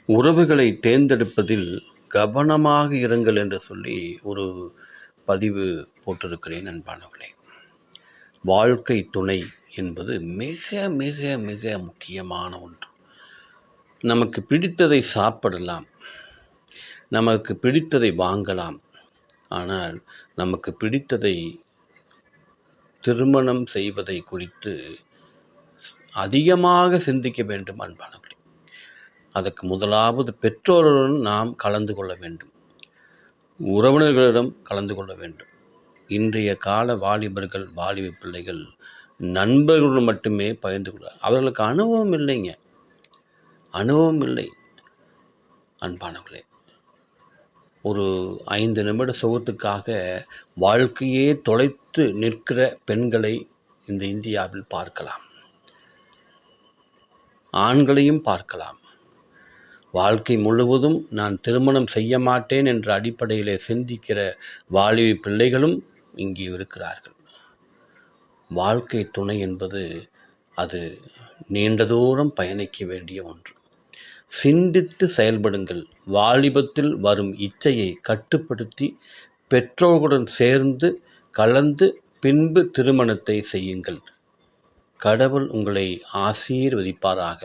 உறவுகளை தேர்ந்தெடுப்பதில் கவனமாக இருங்கள் என்று சொல்லி ஒரு பதிவு போட்டிருக்கிறேன் அன்பானவர்களே. வாழ்க்கை துணை என்பது மிக மிக மிக முக்கியமான ஒன்று. நமக்கு பிடித்ததை சாப்பிடலாம், நமக்கு பிடித்ததை வாங்கலாம், ஆனால் நமக்கு பிடித்ததை திருமணம் செய்வதை குறித்து அதிகமாக சிந்திக்க வேண்டும் அன்பானவர்களே. அதற்கு முதலாவது பெற்றோருடன் நாம் கலந்து கொள்ள வேண்டும், உறவினர்களிடம் கலந்து கொள்ள வேண்டும். இன்றைய கால வாலிபர்கள், வாலிப பிள்ளைகள் நண்பர்களுடன் மட்டுமே பகிர்ந்து கொள்ள, அவர்களுக்கு அனுபவம் இல்லைங்க, அனுபவம் இல்லை அன்பானவர்களே. ஒரு 5 நிமிட சுகத்துக்காக வாழ்க்கையே தொலைத்து நிற்கிற பெண்களை இந்த இந்தியாவில் பார்க்கலாம், ஆண்களையும் பார்க்கலாம். வாழ்க்கை முழுவதும் நான் திருமணம் செய்ய மாட்டேன் என்ற அடிப்படையிலே சிந்திக்கிற வாலிப பிள்ளைகளும் இங்கே இருக்கிறார்கள். வாழ்க்கை துணை என்பது அது நீண்ட தூரம் பயணிக்க வேண்டிய ஒன்று. சிந்தித்து செயல்படுங்கள். வாலிபத்தில் வரும் இச்சையை கட்டுப்படுத்தி பெற்றோர்களுடன் சேர்ந்து கலந்து பின்பு திருமணத்தை செய்யுங்கள். கடவுள் உங்களை ஆசீர்வதிப்பாராக.